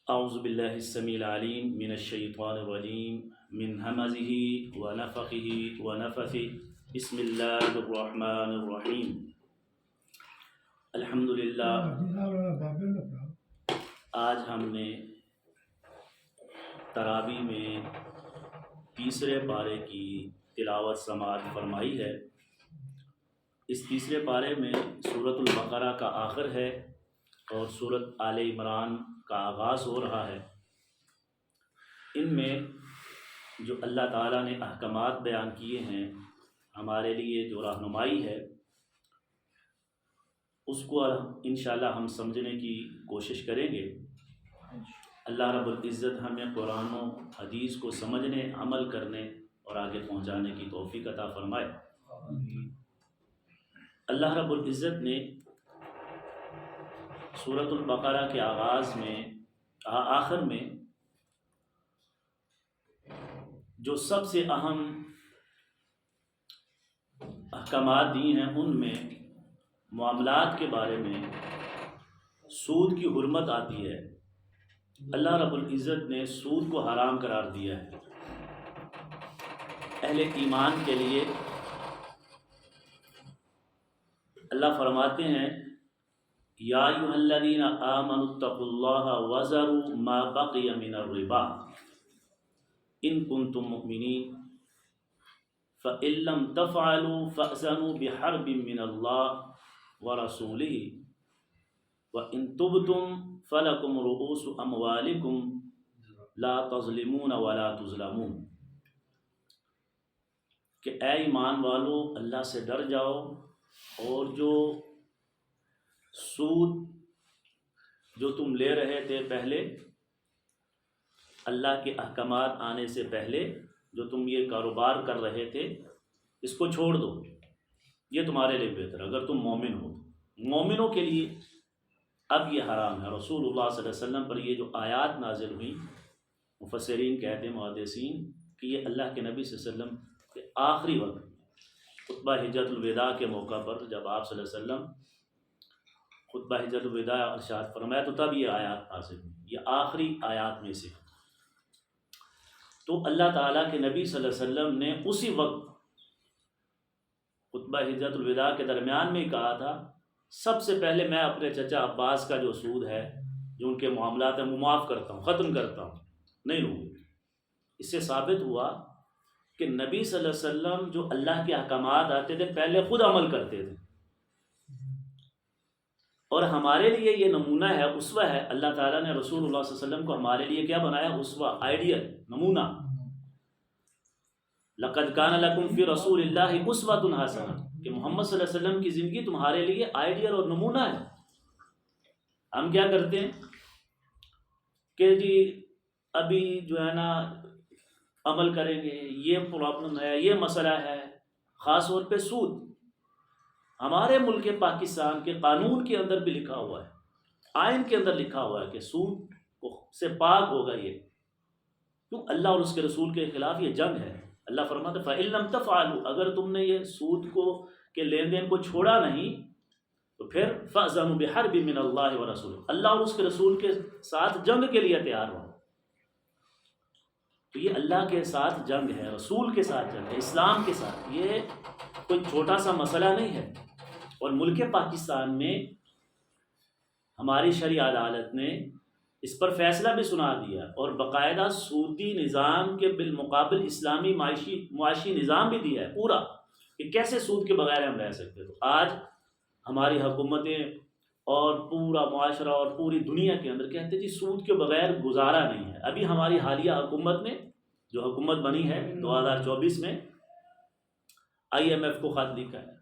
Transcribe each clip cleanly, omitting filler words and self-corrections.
اعوذ باللہ السمیع العلیم من الشیطان الرجیم من همزه ونفخه ونفثه بسم اللہ الرحمن الرحیم الحمدللہ۔ آج ہم نے تراویح میں تیسرے پارے کی تلاوت سماعت فرمائی ہے۔ اس تیسرے پارے میں سورۃ البقرہ کا آخر ہے اور سورۃ آل عمران کا آغاز ہو رہا ہے۔ ان میں جو اللہ تعالیٰ نے احکامات بیان کیے ہیں ہمارے لیے، جو رہنمائی ہے، اس کو انشاءاللہ ہم سمجھنے کی کوشش کریں گے۔ اللہ رب العزت ہمیں قرآن و حدیث کو سمجھنے، عمل کرنے اور آگے پہنچانے کی توفیق عطا فرمائے۔ اللہ رب العزت نے سورۃ البقرہ کے آغاز میں آخر میں جو سب سے اہم احکامات دی ہیں، ان میں معاملات کے بارے میں سود کی حرمت آتی ہے۔ اللہ رب العزت نے سود کو حرام قرار دیا ہے۔ اہل ایمان کے لیے اللہ فرماتے ہیں یا ایھا الذین آمنوا اتقوا اللہ وذروا ما بقی من الربا ان کنتم مؤمنین فإن لم تفعلوا فأذنوا بحرب من اللہ ورسولہ وإن تبتم فلکم رؤوس اموالکم لا تظلمون ولا تظلمون، کہ اے ایمان والو اللہ سے ڈر جاؤ اور جو سود جو تم لے رہے تھے پہلے، اللہ کے احکامات آنے سے پہلے جو تم یہ کاروبار کر رہے تھے، اس کو چھوڑ دو، یہ تمہارے لیے بہتر اگر تم مومن ہو۔ مومنوں کے لیے اب یہ حرام ہے۔ رسول اللہ صلی اللہ علیہ وسلم پر یہ جو آیات نازل ہوئی، مفسرین کہتے ہیں، محدثین، کہ یہ اللہ کے نبی صلی اللہ علیہ وسلم کے آخری وقت خطبہ حجۃ الوداع کے موقع پر جب آپ صلی اللہ علیہ وسلم خطبہ حجۃ الوداع ارشاد فرمایا تو تب یہ آیات نازل ہوئی، یہ آخری آیات میں سے۔ تو اللہ تعالیٰ کے نبی صلی اللہ علیہ وسلم نے اسی وقت خطبہ حجۃ الوداع کے درمیان میں کہا تھا، سب سے پہلے میں اپنے چچا عباس کا جو سود ہے، جو ان کے معاملات ہیں، وہ معاف کرتا ہوں، ختم کرتا ہوں، نہیں لوں گا۔ اس سے ثابت ہوا کہ نبی صلی اللہ علیہ وسلم جو اللہ کے احکامات آتے تھے پہلے خود عمل کرتے تھے، اور ہمارے لیے یہ نمونہ ہے، اسوہ ہے۔ اللہ تعالیٰ نے رسول اللہ صلی اللہ علیہ وسلم کو ہمارے لیے کیا بنایا؟ اسوہ، آئیڈیل، نمونہ۔ لقد کان لکم فی رسول اللہ اسوۃ حسنہ، کہ محمد صلی اللہ علیہ وسلم کی زندگی تمہارے لیے آئیڈیل اور نمونہ ہے۔ ہم کیا کرتے ہیں کہ جی ابھی جو ہے نا عمل کریں گے، یہ پرابلم ہے، یہ مسئلہ ہے، خاص طور پہ سود۔ ہمارے ملک پاکستان کے قانون کے اندر بھی لکھا ہوا ہے، آئین کے اندر لکھا ہوا ہے کہ سود سے پاک ہوگا یہ، کیوں؟ اللہ اور اس کے رسول کے خلاف یہ جنگ ہے۔ اللہ فرماتا ہے فَإِن لَمْ تَفْعَلُوا، اگر تم نے یہ سود کو کے لین دین کو چھوڑا نہیں تو پھر فَأْذَنُوا بِحَرْبٍ مِّنَ اللَّهِ وَرَسُولِهِ، اللہ اور اس کے رسول کے ساتھ جنگ کے لیے تیار ہو۔ تو یہ اللہ کے ساتھ جنگ ہے، رسول کے ساتھ جنگ ہے، اسلام کے ساتھ، یہ کوئی چھوٹا سا مسئلہ نہیں ہے۔ اور ملک پاکستان میں ہماری شرعی عدالت نے اس پر فیصلہ بھی سنا دیا، اور باقاعدہ سودی نظام کے بالمقابل اسلامی معاشی نظام بھی دیا ہے پورا، کہ کیسے سود کے بغیر ہم رہ سکتے۔ تو آج ہماری حکومتیں اور پورا معاشرہ اور پوری دنیا کے اندر کہتے ہیں جی سود کے بغیر گزارا نہیں ہے۔ ابھی ہماری حالیہ حکومت نے جو حکومت بنی ہے 2024 میں، IMF کو خط لکھا ہے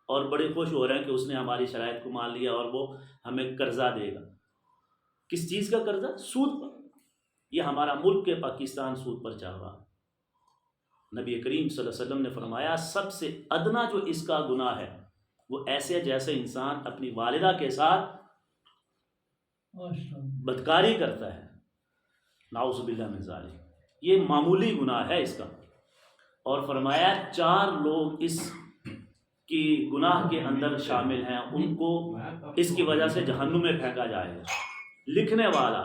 اور بڑے خوش ہو رہے ہیں کہ اس نے ہماری شرائط کو مان لیا اور وہ ہمیں قرضہ دے گا۔ کس چیز کا قرضہ؟ سود پر۔ یہ ہمارا ملک کے پاکستان سود پر چل رہا ہے۔ نبی کریم صلی اللہ علیہ وسلم نے فرمایا سب سے ادنا جو اس کا گناہ ہے وہ ایسے جیسے انسان اپنی والدہ کے ساتھ بدکاری کرتا ہے، نعوذ باللہ من ذالک، یہ معمولی گناہ ہے اس کا۔ اور فرمایا 4 لوگ اس کی گناہ کے اندر شامل ہیں، ان کو اس کی وجہ سے جہنم میں پھینکا جائے گا۔ لکھنے والا،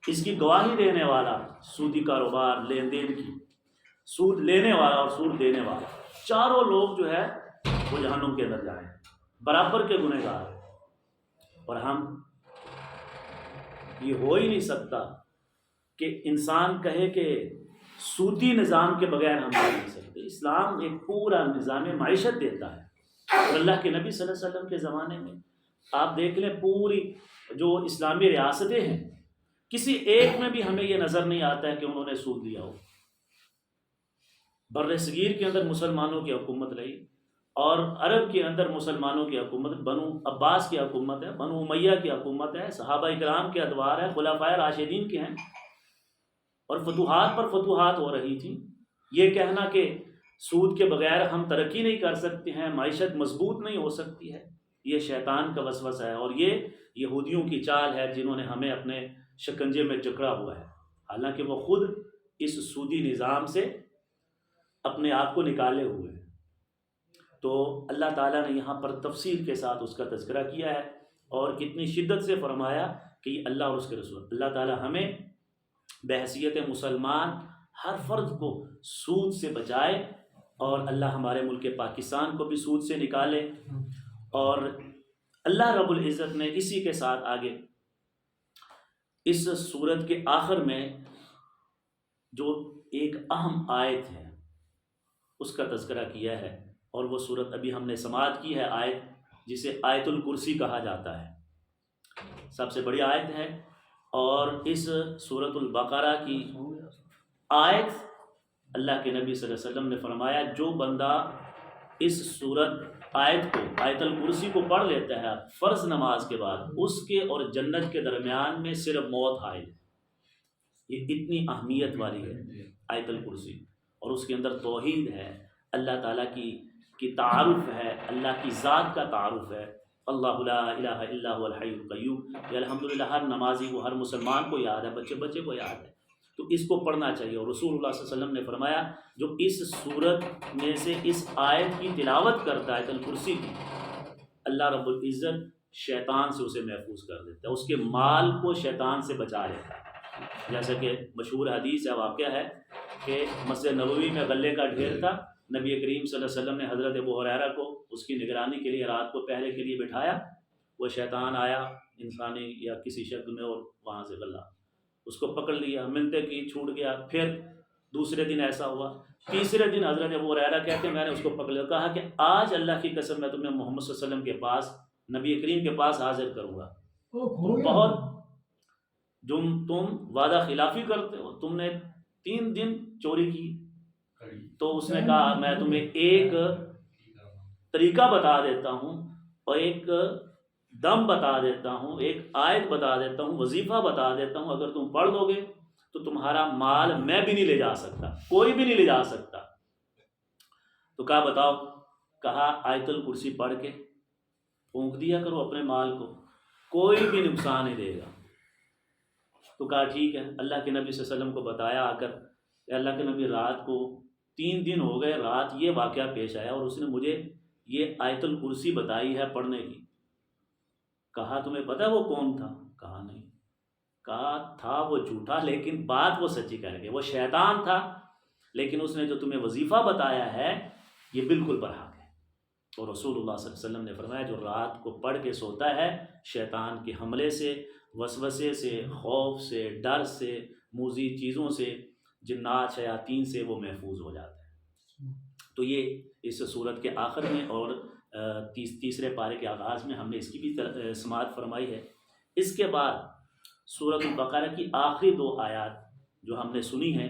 اس کی گواہی دینے والا، سودی کاروبار، لین دین کی، سود لینے والا اور سود دینے والا، چاروں لوگ جو ہے وہ جہنم کے اندر جائیں، برابر کے گنہگار ہیں۔ اور ہم، یہ ہو ہی نہیں سکتا کہ انسان کہے کہ سودی نظام کے بغیر ہم رہ نہیں سکتے۔ اسلام ایک پورا نظام معیشت دیتا ہے، اور اللہ کے نبی صلی اللہ علیہ وسلم کے زمانے میں آپ دیکھ لیں پوری جو اسلامی ریاستیں ہیں، کسی ایک میں بھی ہمیں یہ نظر نہیں آتا ہے کہ انہوں نے سود لیا ہو۔ بر صغیر کے اندر مسلمانوں کی حکومت رہی، اور عرب کے اندر مسلمانوں کی حکومت، بنو عباس کی حکومت ہے، بنو امیہ کی حکومت ہے، صحابہ کرام کے ادوار ہے، خلفائے راشدین کے ہیں، اور فتوحات پر فتوحات ہو رہی تھی۔ یہ کہنا کہ سود کے بغیر ہم ترقی نہیں کر سکتے ہیں، معیشت مضبوط نہیں ہو سکتی ہے، یہ شیطان کا وسوسہ ہے، اور یہ یہودیوں کی چال ہے جنہوں نے ہمیں اپنے شکنجے میں جکڑا ہوا ہے، حالانکہ وہ خود اس سودی نظام سے اپنے آپ کو نکالے ہوئے ہیں۔ تو اللہ تعالیٰ نے یہاں پر تفصیل کے ساتھ اس کا تذکرہ کیا ہے، اور کتنی شدت سے فرمایا کہ یہ اللہ اور اس کے رسول، اللہ تعالیٰ ہمیں بحیثیت مسلمان ہر فرد کو سود سے بچائے، اور اللہ ہمارے ملک پاکستان کو بھی سود سے نکالے۔ اور اللہ رب العزت نے اسی کے ساتھ آگے اس سورت کے آخر میں جو ایک اہم آیت ہے اس کا تذکرہ کیا ہے، اور وہ سورت ابھی ہم نے سماعت کی ہے، آیت جسے آیت الکرسی کہا جاتا ہے، سب سے بڑی آیت ہے۔ اور اس سورۃ البقرہ کی آیت، اللہ کے نبی صلی اللہ علیہ وسلم نے فرمایا جو بندہ اس سورت آیت کو، آیت الکرسی کو پڑھ لیتا ہے فرض نماز کے بعد، اس کے اور جنت کے درمیان میں صرف موت حائل۔ یہ اتنی اہمیت والی ہے آیت الکرسی، اور اس کے اندر توحید ہے، اللہ تعالیٰ کی تعارف ہے، اللہ کی ذات کا تعارف ہے، اللہ لا الہ الا هو الحی القیوم۔ یہ الحمدللہ ہر نمازی کو، ہر مسلمان کو یاد ہے، بچے کو یاد ہے، تو اس کو پڑھنا چاہیے۔ اور رسول اللہ صلی اللہ علیہ وسلم نے فرمایا جو اس صورت میں سے اس آیت کی تلاوت کرتا ہے، آیت الکرسی کی، اللہ رب العزت شیطان سے اسے محفوظ کر دیتا ہے، اس کے مال کو شیطان سے بچا لیتا ہے۔ جیسا کہ مشہور حدیث ہے، واقعہ ہے کہ مسجد نبوی میں غلے کا ڈھیر تھا، نبی کریم صلی اللہ علیہ وسلم نے حضرت ابو ہریرہ کو اس کی نگرانی کے لیے رات کو پہرے کے لیے بٹھایا، وہ شیطان آیا انسانی یا کسی شکل میں، اور وہاں سے غلہ اس کو پکڑ لیا، منتیں کی، چھوٹ گیا۔ پھر دوسرے دن ایسا ہوا، تیسرے دن حضرت ابو ہریرہ کہتے ہیں میں نے اس کو پکڑ لیا، کہا کہ آج اللہ کی قسم میں تمہیں محمد صلی اللہ علیہ وسلم کے پاس، نبی کریم کے پاس حاضر کروں گا، تم بہت تم وعدہ خلافی کرتے ہو، تم نے 3 دن چوری کی۔ تو اس نے کہا میں تمہیں ایک طریقہ بتا دیتا ہوں، اور ایک دم بتا دیتا ہوں، ایک آیت بتا دیتا ہوں، وظیفہ بتا دیتا ہوں، اگر تم پڑھ لو گے تو تمہارا مال میں بھی نہیں لے جا سکتا، کوئی بھی نہیں لے جا سکتا۔ تو کہا بتاؤ، کہا آیت الکرسی پڑھ کے پھونک دیا کرو اپنے مال کو، کوئی بھی نقصان نہیں دے گا۔ تو کہا ٹھیک ہے۔ اللہ کے نبی صلی اللہ علیہ وسلم کو بتایا آ کر، اللہ کے نبی رات کو 3 دن ہو گئے، رات یہ واقعہ پیش آیا اور اس نے مجھے یہ آیت الکرسی بتائی ہے پڑھنے کی۔ کہا تمہیں پتہ وہ کون تھا؟ کہا نہیں۔ کہا تھا وہ جھوٹا لیکن بات وہ سچی کر گیا، وہ شیطان تھا، لیکن اس نے جو تمہیں وظیفہ بتایا ہے یہ بالکل برحق ہے۔ اور رسول اللہ صلی اللہ علیہ وسلم نے فرمایا جو رات کو پڑھ کے سوتا ہے، شیطان کے حملے سے، وسوسے سے، خوف سے، ڈر سے، موذی چیزوں سے، جنات شیاطین سے وہ محفوظ ہو جاتا ہے۔ تو یہ اس صورت کے آخر میں اور تیسرے پارے کے آغاز میں ہم نے اس کی بھی سماعت فرمائی ہے۔ اس کے بعد سورۃ البقرہ کی آخری 2 آیات جو ہم نے سنی ہیں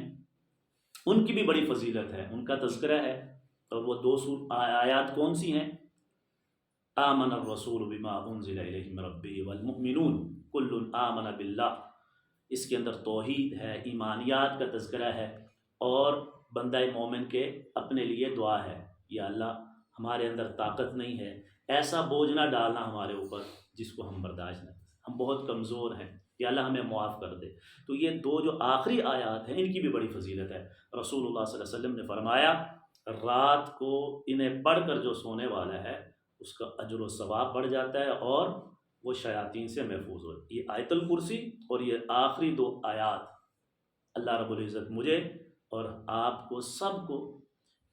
ان کی بھی بڑی فضیلت ہے، ان کا تذکرہ ہے۔ اور وہ 2 آیات کون سی ہیں؟ آمن الرسول بما انزل الیہ من ربہ والمؤمنون کل آمن باللہ۔ اس کے اندر توحید ہے، ایمانیات کا تذکرہ ہے، اور بندہ مومن کے اپنے لیے دعا ہے، یا اللہ ہمارے اندر طاقت نہیں ہے، ایسا بوجھ نہ ڈالنا ہمارے اوپر جس کو ہم برداشت نہ کریں، ہم بہت کمزور ہیں، یا اللہ ہمیں معاف کر دے۔ تو یہ 2 جو آخری آیات ہیں ان کی بھی بڑی فضیلت ہے۔ رسول اللہ صلی اللہ علیہ وسلم نے فرمایا رات کو انہیں پڑھ کر جو سونے والا ہے اس کا اجر و ثواب بڑھ جاتا ہے، اور وہ شیاطین سے محفوظ ہو. یہ آیت الکرسی اور یہ آخری 2 آیات اللہ رب العزت مجھے اور آپ کو سب کو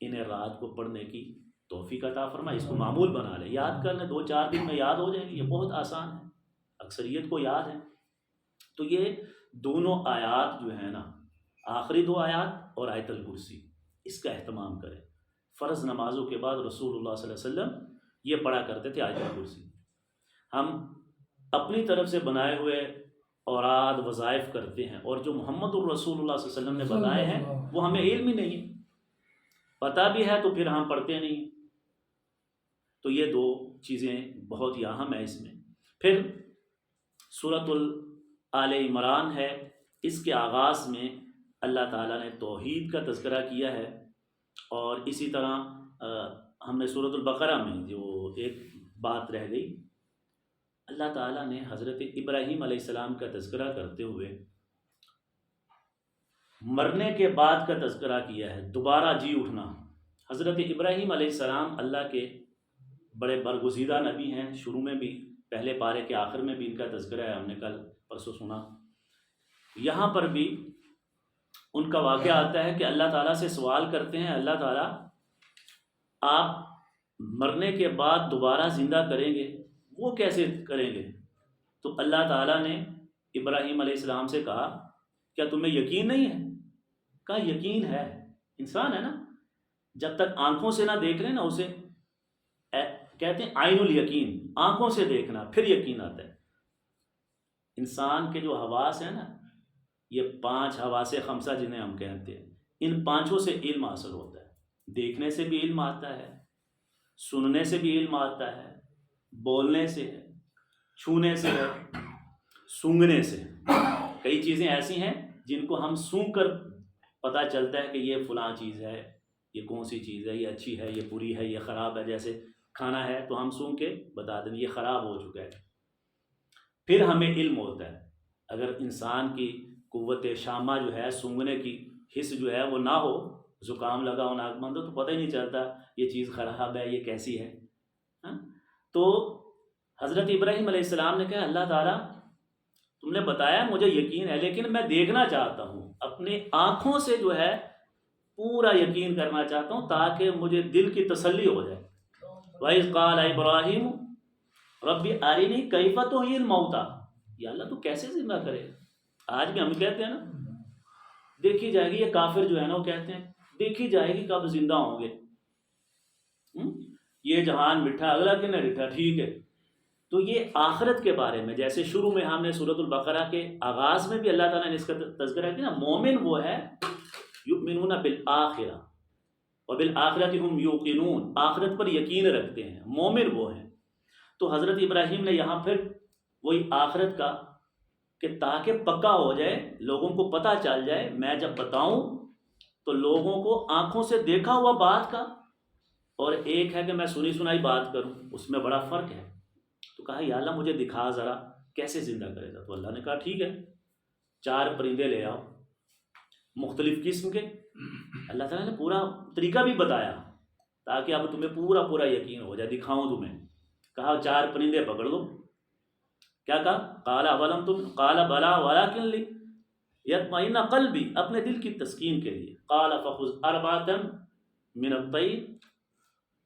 انہیں رات کو پڑھنے کی توفیق عطا فرمائے. اس کو معمول بنا لیں, یاد کر لیں, 2-4 دن میں یاد ہو جائیں گے. یہ بہت آسان ہے, اکثریت کو یاد ہے. تو یہ دونوں آیات جو ہیں نا, آخری 2 آیات اور آیت الکرسی, اس کا اہتمام کریں. فرض نمازوں کے بعد رسول اللہ صلی اللہ علیہ وسلم یہ پڑھا کرتے تھے آیت الکرسی. ہم اپنی طرف سے بنائے ہوئے اوراد وظائف کرتے ہیں, اور جو محمد الرسول اللہ صلی اللہ علیہ وسلم نے بتائے ہیں وہ ہمیں علم ہی نہیں ہے. پتہ بھی ہے تو پھر ہم پڑھتے نہیں. تو یہ 2 چیزیں بہت ہی اہم ہیں اس میں. پھر سورۃ آل عمران ہے, اس کے آغاز میں اللہ تعالیٰ نے توحید کا تذکرہ کیا ہے, اور اسی طرح ہم نے سورۃ البقرہ میں جو ایک بات رہ گئی, اللہ تعالیٰ نے حضرت ابراہیم علیہ السلام کا تذکرہ کرتے ہوئے مرنے کے بعد کا تذکرہ کیا ہے, دوبارہ جی اٹھنا. حضرت ابراہیم علیہ السلام اللہ کے بڑے برگزیدہ نبی ہیں. شروع میں بھی, پہلے پارے کے آخر میں بھی ان کا تذکرہ ہے, ہم نے کل پرسوں سنا. یہاں پر بھی ان کا واقعہ آتا ہے کہ اللہ تعالیٰ سے سوال کرتے ہیں, اللہ تعالیٰ آپ مرنے کے بعد دوبارہ زندہ کریں گے, وہ کیسے کریں گے؟ تو اللہ تعالیٰ نے ابراہیم علیہ السلام سے کہا کیا تمہیں یقین نہیں ہے؟ کہا یقین ہے. انسان ہے نا, جب تک آنکھوں سے نہ دیکھ لیں نا اسے کہتے ہیں عین الیقین, آنکھوں سے دیکھنا پھر یقین آتا ہے. انسان کے جو حواس ہیں نا, یہ 5 حواس خمسہ جنہیں ہم کہتے ہیں, ان 5 سے علم حاصل ہوتا ہے. دیکھنے سے بھی علم آتا ہے, سننے سے بھی علم آتا ہے, بولنے سے ہے, چھونے سے ہے, سونگھنے سے. کئی چیزیں ایسی ہیں جن کو ہم سونگھ کر پتہ چلتا ہے کہ یہ فلاں چیز ہے, یہ کون سی چیز ہے, یہ اچھی ہے, یہ بری ہے, یہ خراب ہے. جیسے کھانا ہے تو ہم سونگھ کے بتا دیں یہ خراب ہو چکا ہے. پھر ہمیں علم ہوتا ہے. اگر انسان کی قوت شامہ جو ہے, سونگھنے کی حس جو ہے وہ نہ ہو, زکام لگا ہو, ناک بند ہو, تو پتہ ہی نہیں چلتا یہ چیز خراب ہے, یہ کیسی ہے. تو حضرت ابراہیم علیہ السلام نے کہا اللہ تعالیٰ تم نے بتایا مجھے یقین ہے, لیکن میں دیکھنا چاہتا ہوں, اپنی آنکھوں سے جو ہے پورا یقین کرنا چاہتا ہوں تاکہ مجھے دل کی تسلی ہو جائے. وَإِذْ قَالَ إِبْرَاهِيمُ رَبِّ أَرِنِي كَيْفَ تُحْيِي الْمَوْتَىٰ, یا اللہ تو کیسے زندہ کرے. آج بھی ہم کہتے ہیں نا دیکھی جائے گی, یہ کافر جو ہے نا وہ کہتے ہیں دیکھی جائے گی کب زندہ ہوں گے, یہ جہان مٹھا اگلا کہ نہ مٹھا, ٹھیک ہے. تو یہ آخرت کے بارے میں, جیسے شروع میں ہم نے سورۃ البقرہ کے آغاز میں بھی اللہ تعالیٰ نے اس کا تذکرہ کیا نا, مومن وہ ہے یؤمنون بالآخرہ وبالآخرۃ هم یوقنون, آخرت پر یقین رکھتے ہیں, مومن وہ ہیں. تو حضرت ابراہیم نے یہاں پھر وہی آخرت کا کہ تاکہ پکا ہو جائے, لوگوں کو پتہ چل جائے, میں جب بتاؤں تو لوگوں کو آنکھوں سے دیکھا ہوا بات کا, اور ایک ہے کہ میں سنی سنائی بات کروں, اس میں بڑا فرق ہے. تو کہا یا اللہ مجھے دکھا ذرا کیسے زندہ کرے گا. تو اللہ نے کہا ٹھیک ہے, 4 پرندے لے آؤ مختلف قسم کے. اللہ تعالیٰ نے پورا طریقہ بھی بتایا تاکہ اب تمہیں پورا یقین ہو جائے, دکھاؤں تمہیں. کہا 4 پرندے پکڑ لو. کیا کہا قال اولم تم قال بلا ولکن لیطمئن قلبی, اپنے دل کی تسکین کے لیے. قال فخذ 4 من الطیر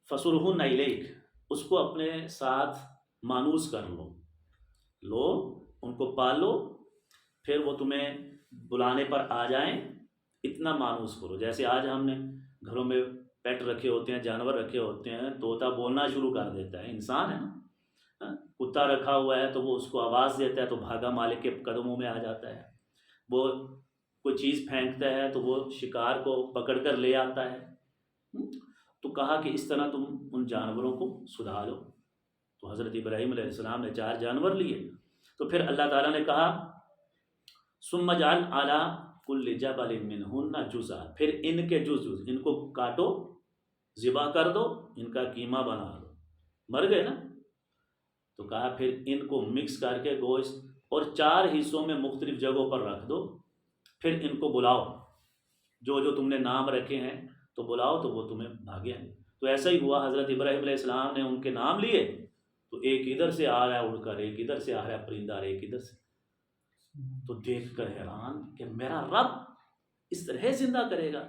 فصرهن الیک, اس کو اپنے ساتھ مانوس کر لو, ان کو پال لو, پھر وہ تمہیں بلانے پر آ جائیں, اتنا مانوس کرو. جیسے آج ہم نے گھروں میں پیٹ رکھے ہوتے ہیں, جانور رکھے ہوتے ہیں, طوطا بولنا شروع کر دیتا ہے, انسان ہے نا. کتا رکھا ہوا ہے تو وہ اس کو آواز دیتا ہے تو بھاگا مالک کے قدموں میں آ جاتا ہے. وہ کوئی چیز پھینکتا ہے تو وہ شکار کو پکڑ کر لے آتا ہے. تو کہا کہ اس طرح تم ان جانوروں کو سدھا لو. تو حضرت ابراہیم علیہ السلام نے 4 جانور لیے. تو پھر اللہ تعالیٰ نے کہا ثم اجعل علی کل جبل منہن جزءا, پھر ان کے جز ان کو کاٹو, ذبح کر دو, ان کا قیمہ بنا دو. مر گئے نا. تو کہا پھر ان کو مکس کر کے گوشت اور 4 حصوں میں مختلف جگہوں پر رکھ دو, پھر ان کو بلاؤ, جو تم نے نام رکھے ہیں تو بلاؤ تو وہ تمہیں بھاگے. تو ایسا ہی ہوا, حضرت ابراہیم علیہ السلام نے ان کے نام لیے تو ایک ادھر سے آ رہا ہے اڑ کر، ایک ادھر سے آ رہا ہے پرندہ، ایک ادھر سے، تو دیکھ کر حیران کہ میرا رب اس طرح زندہ کرے گا.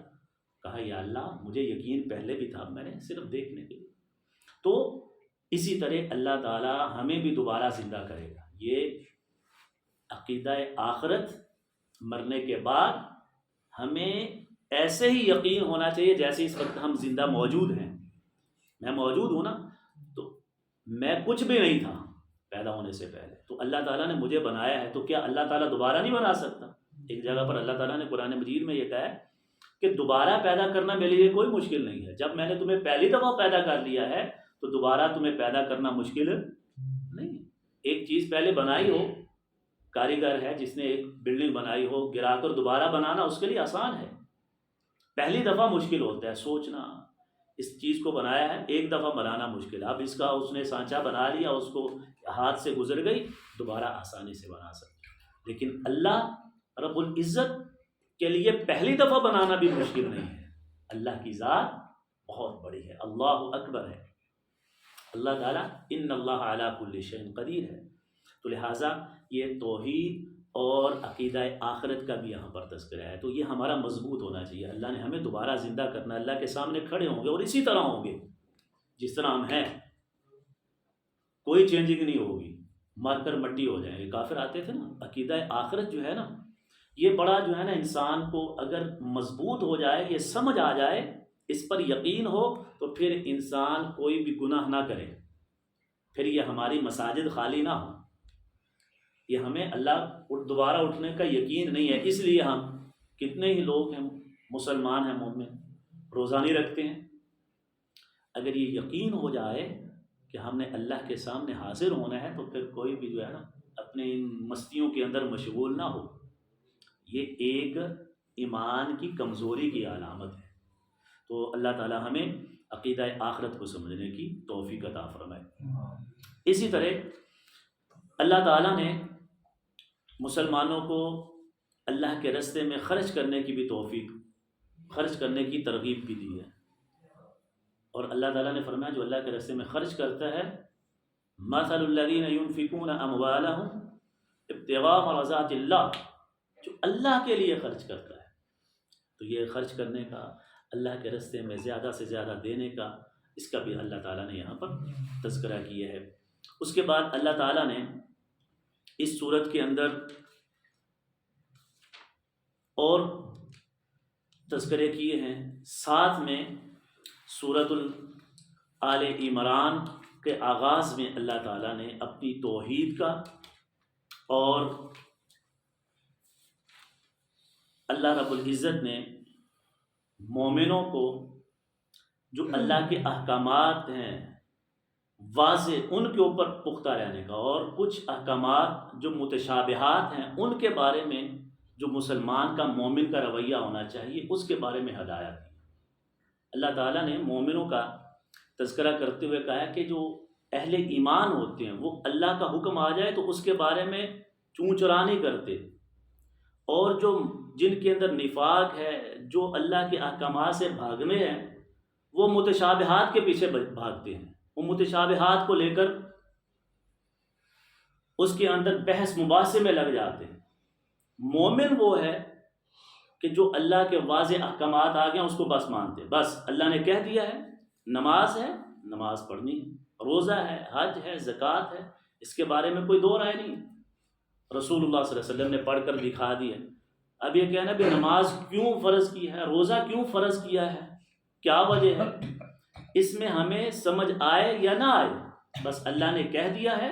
کہا یا اللہ مجھے یقین پہلے بھی تھا، میں نے صرف دیکھنے کے لیے. تو اسی طرح اللہ تعالیٰ ہمیں بھی دوبارہ زندہ کرے گا. یہ عقیدہ آخرت، مرنے کے بعد ہمیں ایسے ہی یقین ہونا چاہیے جیسے اس وقت ہم زندہ موجود ہیں. میں موجود ہوں نا، تو میں کچھ بھی نہیں تھا پیدا ہونے سے پہلے، تو اللہ تعالیٰ نے مجھے بنایا ہے، تو کیا اللہ تعالیٰ دوبارہ نہیں بنا سکتا؟ ایک جگہ پر اللہ تعالیٰ نے قرآن مجید میں یہ کہا ہے کہ دوبارہ پیدا کرنا میرے لیے کوئی مشکل نہیں ہے. جب میں نے تمہیں پہلی دفعہ پیدا کر لیا ہے تو دوبارہ تمہیں پیدا کرنا مشکل نہیں. ایک چیز پہلے بنائی ہو، کاریگر ہے جس نے ایک بلڈنگ بنائی ہو، گرا کر دوبارہ بنانا اس کے لیے آسان ہے. پہلی دفعہ مشکل ہوتا ہے سوچنا، اس چیز کو بنایا ہے، ایک دفعہ بنانا مشکل ہے. اب اس کا اس نے سانچہ بنا لیا، اس کو ہاتھ سے گزر گئی، دوبارہ آسانی سے بنا سکتے. لیکن اللہ رب العزت کے لیے پہلی دفعہ بنانا بھی مشکل نہیں ہے. اللہ کی ذات بہت بڑی ہے، اللہ اکبر ہے. اللہ تعالیٰ ان اللہ علی کل شیء قدیر ہے. تو لہٰذا یہ توحید اور عقیدہ آخرت کا بھی یہاں پر تذکرہ ہے. تو یہ ہمارا مضبوط ہونا چاہیے. اللہ نے ہمیں دوبارہ زندہ کرنا، اللہ کے سامنے کھڑے ہوں گے اور اسی طرح ہوں گے جس طرح ہم ہیں، کوئی چینجنگ نہیں ہوگی. مر کر مٹی ہو جائیں گے. کافر آتے تھے نا. عقیدہ آخرت جو ہے نا، یہ بڑا جو ہے نا، انسان کو اگر مضبوط ہو جائے، یہ سمجھ آ جائے، اس پر یقین ہو، تو پھر انسان کوئی بھی گناہ نہ کرے. پھر یہ ہماری مساجد خالی نہ ہو. یہ ہمیں اللہ دوبارہ اٹھنے کا یقین نہیں ہے، اس لیے ہم کتنے ہی لوگ ہیں مسلمان ہیں، مومن، روزہ نہیں رکھتے ہیں. اگر یہ یقین ہو جائے کہ ہم نے اللہ کے سامنے حاضر ہونا ہے، تو پھر کوئی بھی جو ہے نا اپنے ان مستیوں کے اندر مشغول نہ ہو. یہ ایک ایمان کی کمزوری کی علامت ہے. تو اللہ تعالیٰ ہمیں عقیدہ آخرت کو سمجھنے کی توفیق عطا فرمائے. اسی طرح اللہ تعالیٰ نے مسلمانوں کو اللہ کے راستے میں خرچ کرنے کی بھی توفیق، خرچ کرنے کی ترغیب بھی دی ہے. اور اللہ تعالیٰ نے فرمایا جو اللہ کے راستے میں خرچ کرتا ہے، مثل الذین ينفقون اموالهم ابتغاء مرضات اللہ، جو اللہ کے لیے خرچ کرتا ہے. تو یہ خرچ کرنے کا، اللہ کے راستے میں زیادہ سے زیادہ دینے کا، اس کا بھی اللہ تعالیٰ نے یہاں پر تذکرہ کیا ہے. اس کے بعد اللہ تعالیٰ نے اس صورت کے اندر اور تذکرے کیے ہیں. ساتھ میں سورۃ آل عمران کے آغاز میں اللہ تعالیٰ نے اپنی توحید کا اور اللہ رب العزت نے مومنوں کو جو اللہ کے احکامات ہیں واضح، ان کے اوپر پختہ رہنے کا، اور کچھ احکامات جو متشابہات ہیں ان کے بارے میں جو مسلمان کا، مومن کا رویہ ہونا چاہیے، اس کے بارے میں ہدایت دی. اللہ تعالیٰ نے مومنوں کا تذکرہ کرتے ہوئے کہا ہے کہ جو اہل ایمان ہوتے ہیں وہ اللہ کا حکم آ جائے تو اس کے بارے میں چوں چرا نہیں کرتے، اور جو جن کے اندر نفاق ہے، جو اللہ کے احکامات سے بھاگنے ہیں، وہ متشابہات کے پیچھے بھاگتے ہیں. وہ متشابہات کو لے کر اس کے اندر بحث مباحثے میں لگ جاتے ہیں. مومن وہ ہے کہ جو اللہ کے واضح احکامات آ گئے اس کو بس مانتے، بس اللہ نے کہہ دیا ہے، نماز ہے نماز پڑھنی ہے، روزہ ہے، حج ہے، زکوٰۃ ہے، اس کے بارے میں کوئی دو رائے نہیں. رسول اللہ صلی اللہ علیہ وسلم نے پڑھ کر دکھا دیا. اب یہ کہنا بھی نماز کیوں فرض کی ہے، روزہ کیوں فرض کیا ہے، کیا وجہ ہے، اس میں ہمیں سمجھ آئے یا نہ آئے، بس اللہ نے کہہ دیا ہے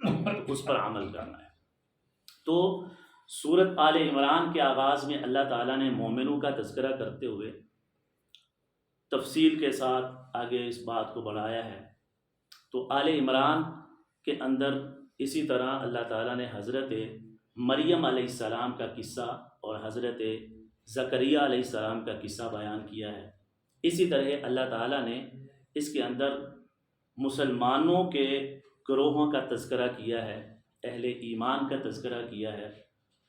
تو اس پر عمل کرنا ہے. تو سورۃ آل عمران کے آغاز میں اللہ تعالیٰ نے مومنوں کا تذکرہ کرتے ہوئے تفصیل کے ساتھ آگے اس بات کو بڑھایا ہے. تو آل عمران کے اندر اسی طرح اللہ تعالیٰ نے حضرت مریم علیہ السلام کا قصہ اور حضرت زکریہ علیہ السلام کا قصہ بیان کیا ہے. اسی طرح اللہ تعالیٰ نے اس کے اندر مسلمانوں کے گروہوں کا تذکرہ کیا ہے، اہل ایمان کا تذکرہ کیا ہے،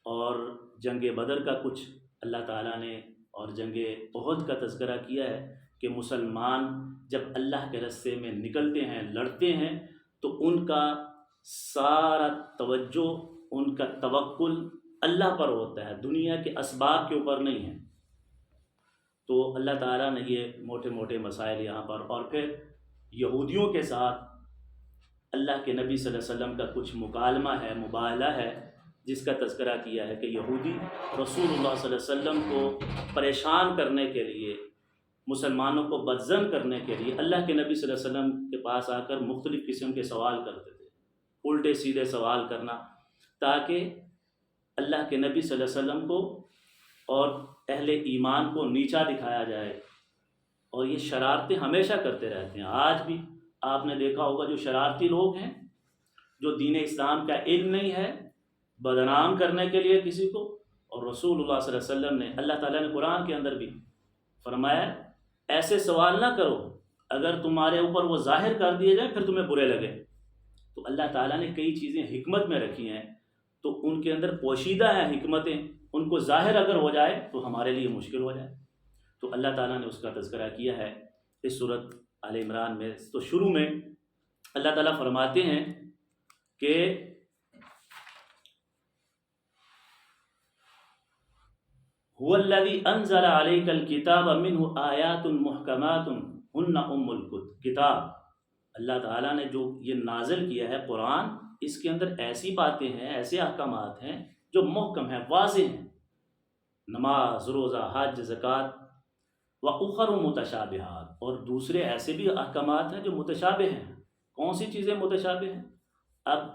اور جنگ بدر کا کچھ اللہ تعالیٰ نے، اور جنگ احد کا تذکرہ کیا ہے کہ مسلمان جب اللہ کے راستے میں نکلتے ہیں، لڑتے ہیں، تو ان کا سارا توجہ، ان کا توکل اللہ پر ہوتا ہے، دنیا کے اسباب کے اوپر نہیں ہے۔ تو اللہ تعالیٰ نے یہ موٹے موٹے مسائل یہاں پر، اور پھر یہودیوں کے ساتھ اللہ کے نبی صلی اللہ علیہ وسلم کا کچھ مکالمہ ہے، مباہلہ ہے، جس کا تذکرہ کیا ہے کہ یہودی رسول اللہ صلی اللہ علیہ وسلم کو پریشان کرنے کے لیے، مسلمانوں کو بدظن کرنے کے لیے اللہ کے نبی صلی اللہ علیہ وسلم کے پاس آ کر مختلف قسم کے سوال کرتے تھے، الٹے سیدھے سوال کرنا، تاکہ اللہ کے نبی صلی اللہ علیہ وسلم کو اور اہل ایمان کو نیچا دکھایا جائے۔ اور یہ شرارتیں ہمیشہ کرتے رہتے ہیں۔ آج بھی آپ نے دیکھا ہوگا جو شرارتی لوگ ہیں، جو دین اسلام کا علم نہیں ہے، بدنام کرنے کے لیے کسی کو، اور رسول اللہ صلی اللہ علیہ وسلم نے، اللہ تعالیٰ نے قرآن کے اندر بھی فرمایا ایسے سوال نہ کرو، اگر تمہارے اوپر وہ ظاہر کر دیے جائیں پھر تمہیں برے لگے۔ تو اللہ تعالیٰ نے کئی چیزیں حکمت میں رکھی ہیں، تو ان کے اندر پوشیدہ ہیں حکمتیں، ان کو ظاہر اگر ہو جائے تو ہمارے لیے مشکل ہو جائے۔ تو اللہ تعالیٰ نے اس کا تذکرہ کیا ہے اس سورۃ آل عمران میں۔ تو شروع میں اللہ تعالیٰ فرماتے ہیں کہ هو الذی انزل علیک الکتاب منہ آیات محکمات ہن ام الکتاب، اللہ تعالیٰ نے جو یہ نازل کیا ہے قرآن، اس کے اندر ایسی باتیں ہیں، ایسے احکامات ہیں جو محکم ہیں، واضح ہیں، نماز، روزہ، حج، زکوٰۃ، وَأُخَرُ متشابہات، اور دوسرے ایسے بھی احکامات ہیں جو متشابہ ہیں۔ کون سی چیزیں متشابہ ہیں؟ اب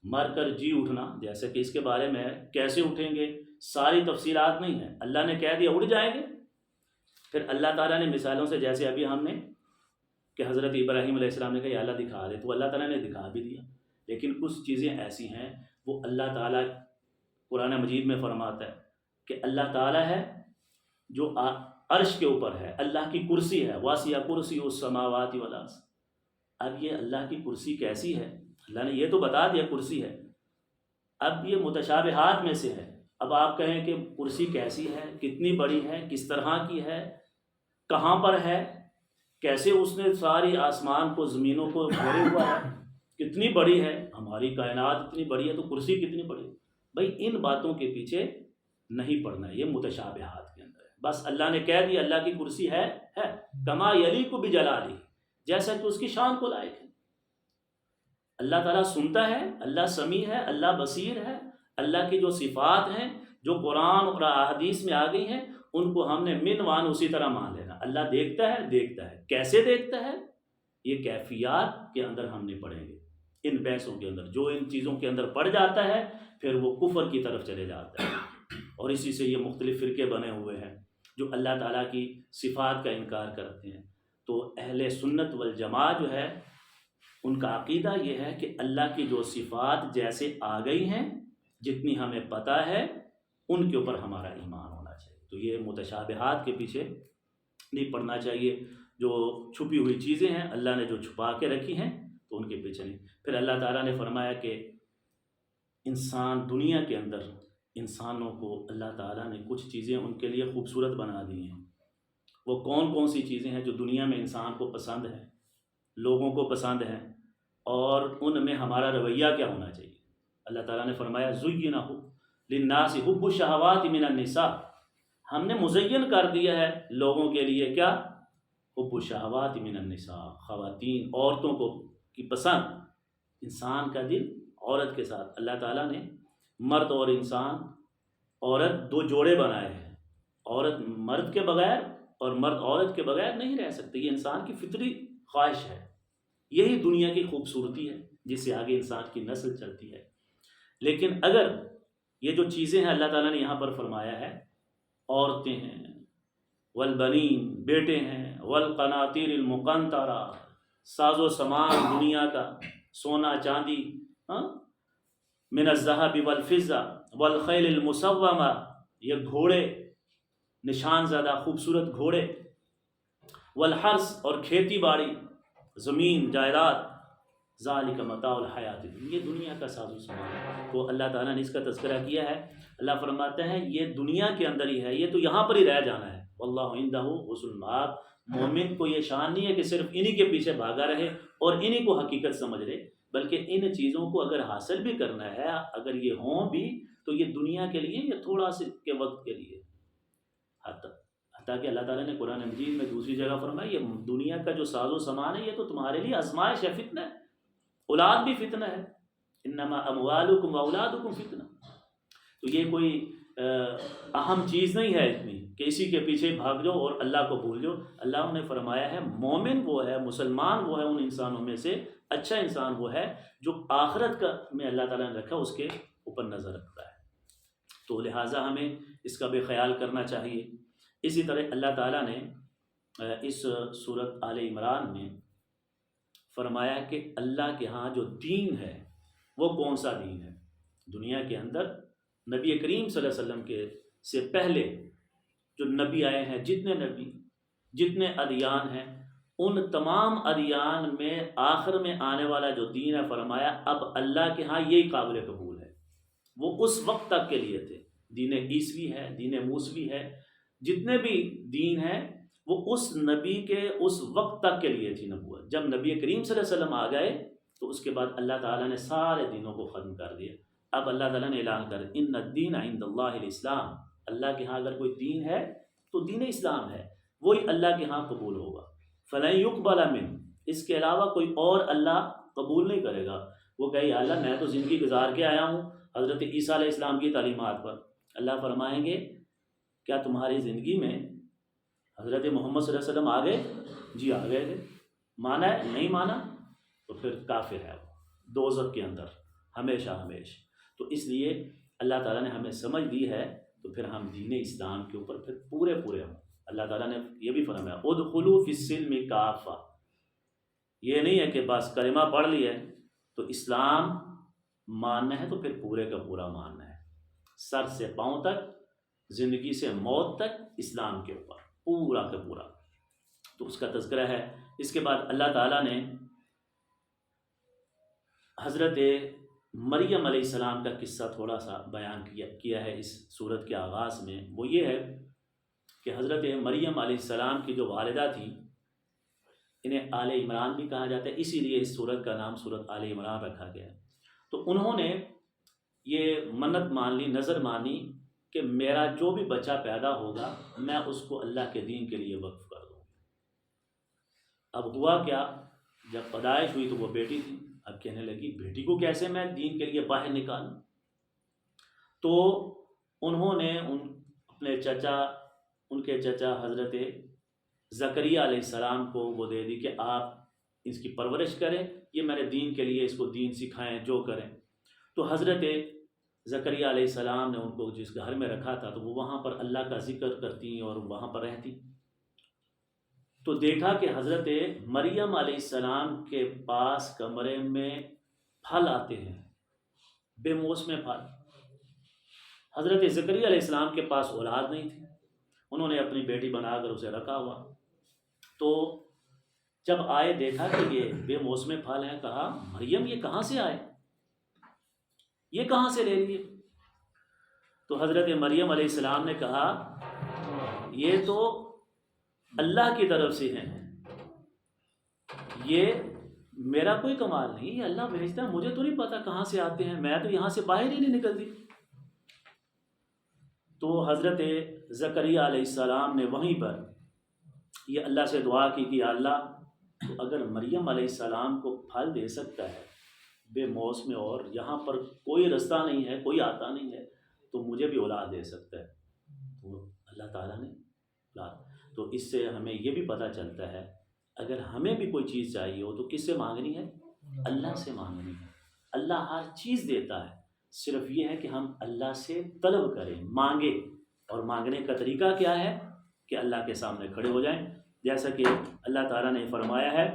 مر کر جی اٹھنا، جیسے کہ اس کے بارے میں کیسے اٹھیں گے ساری تفصیلات نہیں ہیں، اللہ نے کہہ دیا اڑ جائیں گے۔ پھر اللہ تعالیٰ نے مثالوں سے، جیسے ابھی ہم نے کہ حضرت ابراہیم علیہ السلام نے کہا یا اللہ دکھا دے، تو اللہ تعالیٰ نے دکھا بھی دیا۔ لیکن کچھ چیزیں ایسی ہیں وہ اللہ تعالیٰ قرآن مجید میں فرماتا ہے کہ اللہ تعالیٰ ہے جو عرش کے اوپر ہے، اللہ کی کرسی ہے، واسع کرسی السماوات والارض۔ اب یہ اللہ کی کرسی کیسی ہے؟ اللہ نے یہ تو بتا دیا کرسی ہے، اب یہ متشابہات میں سے ہے۔ اب آپ کہیں کہ کرسی کیسی ہے، کتنی بڑی ہے، کس طرح کی ہے، کہاں پر ہے، کیسے اس نے ساری آسمان کو، زمینوں کو گھیرے ہوا ہے، کتنی بڑی ہے، ہماری کائنات اتنی بڑی ہے تو کرسی کتنی بڑی ہے۔ بھائی ان باتوں کے پیچھے نہیں پڑنا ہے، یہ متشابہات کے اندر ہے۔ بس اللہ نے کہہ دیا اللہ کی کرسی ہے کما یلیق بجلالہ، جیسا کہ اس کی شان کو لائق ہے۔ اللہ تعالیٰ سنتا ہے، اللہ سمیع ہے، اللہ بصیر ہے۔ اللہ کی جو صفات ہیں جو قرآن اور احادیث میں آ گئی ہیں، ان کو ہم نے من وان اسی طرح مان لینا۔ اللہ دیکھتا ہے، کیسے دیکھتا ہے، یہ کیفیات کے اندر ہم نہیں پڑھیں گے ان بحثوں کے اندر۔ جو ان چیزوں کے اندر پڑ جاتا ہے پھر وہ کفر کی طرف چلے جاتا ہے، اور اسی سے یہ مختلف فرقے بنے ہوئے ہیں جو اللہ تعالیٰ کی صفات کا انکار کرتے ہیں۔ تو اہل سنت والجماعت جو ہے ان کا عقیدہ یہ ہے کہ اللہ کی جو صفات جیسے آ گئی ہیں، جتنی ہمیں پتہ ہے، ان کے اوپر ہمارا ایمان ہونا چاہیے۔ تو یہ متشابہات کے پیچھے نہیں پڑنا چاہیے۔ جو چھپی ہوئی چیزیں ہیں اللہ نے جو چھپا کے رکھی ہیں تو ان کے پیچھے نہیں۔ پھر اللہ تعالیٰ نے فرمایا کہ انسان دنیا کے اندر انسانوں کو اللہ تعالیٰ نے کچھ چیزیں ان کے لیے خوبصورت بنا دی ہیں۔ وہ کون کون سی چیزیں ہیں جو دنیا میں انسان کو پسند ہیں، لوگوں کو پسند ہیں، اور ان میں ہمارا رویہ کیا ہونا چاہیے؟ اللہ تعالیٰ نے فرمایا زُيِّنَ لِلنَّاسِ حُبُّ الشَّهَوَاتِ مِنَ النِّسَاءِ، ہم نے مزین کر دیا ہے لوگوں کے لیے کیا؟ حب الشہوات من النساء، خواتین، عورتوں کو کی پسند۔ انسان کا دل عورت کے ساتھ، اللہ تعالیٰ نے مرد اور انسان، عورت دو جوڑے بنائے ہیں، عورت مرد کے بغیر اور مرد عورت کے بغیر نہیں رہ سکتے، یہ انسان کی فطری خواہش ہے، یہی دنیا کی خوبصورتی ہے جس سے آگے انسان کی نسل چلتی ہے۔ لیکن اگر یہ جو چیزیں ہیں اللہ تعالیٰ نے یہاں پر فرمایا ہے، عورتیں ہیں، والبنین، بیٹے ہیں، والقناطیر المقنطرہ، ساز و سامان دنیا کا، سونا چاندی، من الذهب والفضہ، والخیل المسومہ، یہ گھوڑے، نشان زدہ خوبصورت گھوڑے، والحرث، اور کھیتی باڑی، زمین جائیداد، ذالک متاع الحیات الدنیا، یہ دنیا کا ساز و سامان ہے۔ تو اللہ تعالیٰ نے اس کا تذکرہ کیا ہے۔ اللہ فرماتے ہیں یہ دنیا کے اندر ہی ہے، یہ تو یہاں پر ہی رہ جانا ہے۔ واللہ عندہ حسن المآب، مومن کو یہ شان نہیں ہے کہ صرف انہی کے پیچھے بھاگا رہے اور انہی کو حقیقت سمجھ لے، بلکہ ان چیزوں کو اگر حاصل بھی کرنا ہے، اگر یہ ہوں بھی تو یہ دنیا کے لیے یا تھوڑا سے کے وقت کے لیے. حتیٰ کہ اللہ تعالیٰ نے قرآن مجید میں دوسری جگہ فرمایا یہ دنیا کا جو ساز و سامان ہے یہ تو تمہارے لیے آزمائش ہے، فتنہ ہے، اولاد بھی فتنہ ہے. انما اموالکم واولادکم فتنہ. تو یہ کوئی اہم چیز نہیں ہے اتنی کہ اسی کے پیچھے بھاگ جاؤ اور اللہ کو بھول جاؤ. اللہ نے فرمایا ہے مومن وہ ہے، مسلمان وہ ہے ان انسانوں میں سے، اچھا انسان وہ ہے جو آخرت کا میں اللہ تعالیٰ نے رکھا اس کے اوپر نظر رکھتا ہے. تو لہٰذا ہمیں اس کا بھی خیال کرنا چاہیے. اسی طرح اللہ تعالیٰ نے اس سورۃ آل عمران میں فرمایا کہ اللہ کے ہاں جو دین ہے وہ کون سا دین ہے. دنیا کے اندر نبی کریم صلی اللہ علیہ وسلم کے سے پہلے جو نبی آئے ہیں، جتنے نبی، جتنے ادیان ہیں، ان تمام ادیان میں آخر میں آنے والا جو دین ہے، فرمایا اب اللہ کے ہاں یہی قابل قبول ہے. وہ اس وقت تک کے لیے تھے. دین عیسوی ہے، دین موسوی ہے، جتنے بھی دین ہیں وہ اس نبی کے اس وقت تک کے لیے تھی نبوت. جب نبی کریم صلی اللہ علیہ وسلم آ گئے تو اس کے بعد اللہ تعالیٰ نے سارے دینوں کو ختم کر دیا. اب اللہ تعالیٰ نے اعلان کر ان الدین عند اللہ الاسلام. اللہ کے ہاں اگر کوئی دین ہے تو دین اسلام ہے، وہی اللہ کے ہاں قبول ہوگا. فلن یقبل منہ، اس کے علاوہ کوئی اور اللہ قبول نہیں کرے گا. وہ کہے یا اللہ میں تو زندگی گزار کے آیا ہوں حضرت عیسیٰ علیہ السلام کی تعلیمات پر. اللہ فرمائیں گے کیا تمہاری زندگی میں حضرت محمد صلی اللہ علیہ وسلم آ گئے؟ جی آ گئے تھے. مانا ہے؟ نہیں مانا تو پھر کافر ہے وہ دوزخ کے اندر ہمیشہ ہمیشہ. تو اس لیے اللہ تعالیٰ نے ہمیں سمجھ دی ہے تو پھر ہم دین اسلام کے اوپر پھر پورے ہوں. اللہ تعالیٰ نے یہ بھی فرمایا ادخلوا فی السلم کافہ. یہ نہیں ہے کہ بس کلمہ پڑھ لیا ہے تو اسلام ماننا ہے تو پھر پورے کا پورا ماننا ہے، سر سے پاؤں تک، زندگی سے موت تک اسلام کے اوپر پورا کا پورا. تو اس کا تذکرہ ہے. اس کے بعد اللہ تعالیٰ نے حضرت مریم علیہ السلام کا قصہ تھوڑا سا بیان کیا ہے اس سورت کے آغاز میں. وہ یہ ہے کہ حضرت مریم علیہ السلام کی جو والدہ تھیں، انہیں آل عمران بھی کہا جاتا ہے، اسی لیے اس سورت کا نام سورت آل عمران رکھا گیا. تو انہوں نے یہ منت مان لی، نظر مانی کہ میرا جو بھی بچہ پیدا ہوگا میں اس کو اللہ کے دین کے لیے وقف کر دوں. اب ہوا کیا، جب پیدائش ہوئی تو وہ بیٹی تھی. اب کہنے لگی بیٹی کو کیسے میں دین کے لیے باہر نکالوں. تو انہوں نے اپنے ان کے چچا حضرت زکریا علیہ السلام کو وہ دے دی کہ آپ اس کی پرورش کریں، یہ میرے دین کے لیے اس کو دین سکھائیں، جو کریں. تو حضرت زکریا علیہ السلام نے ان کو جس گھر میں رکھا تھا تو وہ وہاں پر اللہ کا ذکر کرتی اور وہاں پر رہتی. تو دیکھا کہ حضرت مریم علیہ السلام کے پاس کمرے میں پھل آتے ہیں، بے موسم پھل. حضرت زکریا علیہ السلام کے پاس اولاد نہیں تھی، انہوں نے اپنی بیٹی بنا کر اسے رکھا ہوا. تو جب آئے دیکھا کہ یہ بے موسم پھل ہیں، کہا مریم یہ کہاں سے آئے، یہ کہاں سے لے لیے. تو حضرت مریم علیہ السلام نے کہا یہ تو اللہ کی طرف سے ہیں، یہ میرا کوئی کمال نہیں، یہ اللہ بھیجتا ہے، مجھے تو نہیں پتا کہاں سے آتے ہیں، میں تو یہاں سے باہر ہی نہیں نکلتی. تو حضرت زکریا علیہ السلام نے وہیں پر یہ اللہ سے دعا کی کہ اللہ تو اگر مریم علیہ السلام کو پھل دے سکتا ہے بے موسم اور یہاں پر کوئی رستہ نہیں ہے، کوئی آتا نہیں ہے، تو مجھے بھی اولاد دے سکتا ہے. تو اللہ تعالیٰ نے اولاد. تو اس سے ہمیں یہ بھی پتہ چلتا ہے اگر ہمیں بھی کوئی چیز چاہیے ہو تو کس سے مانگنی ہے؟ اللہ سے مانگنی ہے. اللہ ہر چیز دیتا ہے، صرف یہ ہے کہ ہم اللہ سے طلب کریں، مانگیں. اور مانگنے کا طریقہ کیا ہے کہ اللہ کے سامنے کھڑے ہو جائیں، جیسا کہ اللہ تعالیٰ نے فرمایا ہے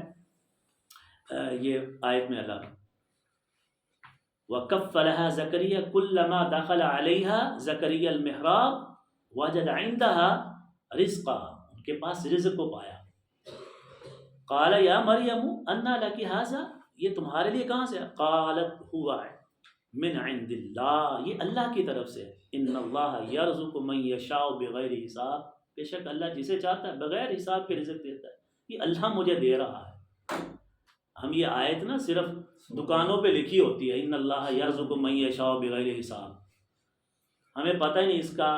یہ آیت میں اللہ وَكَفَّلَهَا زَكَرِيَّا كُلَّمَا دَخَلَ عَلَيْهَا زَكَرِيَّا الْمِحْرَابَ وَجَدَ عِندَهَا رِزْقًا، ان کے پاس رزق کو پایا. قَالَ يَا مَرْيَمُ أَنَّى لَكِ هَذَا، یہ تمہارے لیے کہاں سے ہے؟ قَالَتْ هُوَ مِنْ عِنْدِ اللَّهِ، یہ اللہ کی طرف سے. إِنَّ اللَّهَ يَرْزُقُ مَن يَشَاءُ بِغَيْرِ حساب، بے شک اللہ جسے چاہتا ہے بغیر حساب کے رزق دیتا ہے. یہ اللہ مجھے دے رہا ہے. ہم یہ آیت نا صرف دکانوں پہ لکھی ہوتی ہے، ان اللہ یرزق من یشاء بغیر حساب، ہمیں پتہ ہی نہیں اس کا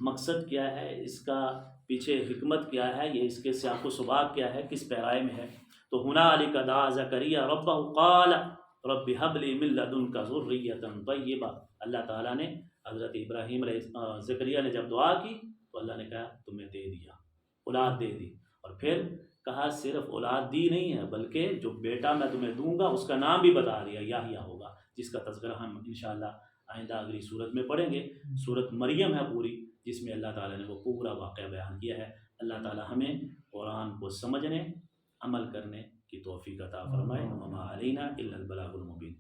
مقصد کیا ہے، اس کا پیچھے حکمت کیا ہے، یہ اس کے سیاق و سباق کیا ہے، کس پیرائے میں ہے۔ تو ہنالک دعا زکریا ربہ قال رب هب لی من لدنک ذریۃ طیبہ، اللہ تعالیٰ نے حضرت ابراہیم علیہ زکریا نے جب دعا کی تو اللہ نے کہا تمہیں دے دیا، اولاد دے دی، اور پھر کہا صرف اولاد دی نہیں ہے بلکہ جو بیٹا میں تمہیں دوں گا اس کا نام بھی بتا دیا، یحییٰ ہوگا، جس کا تذکرہ ہم انشاءاللہ آئندہ اگلی صورت میں پڑھیں گے۔ صورت مریم ہے پوری، جس میں اللہ تعالیٰ نے وہ پورا واقعہ بیان کیا ہے۔ اللہ تعالیٰ ہمیں قرآن کو سمجھنے، عمل کرنے کی توفیق عطا فرمائے۔ وما علینا الا البلاغ المبین۔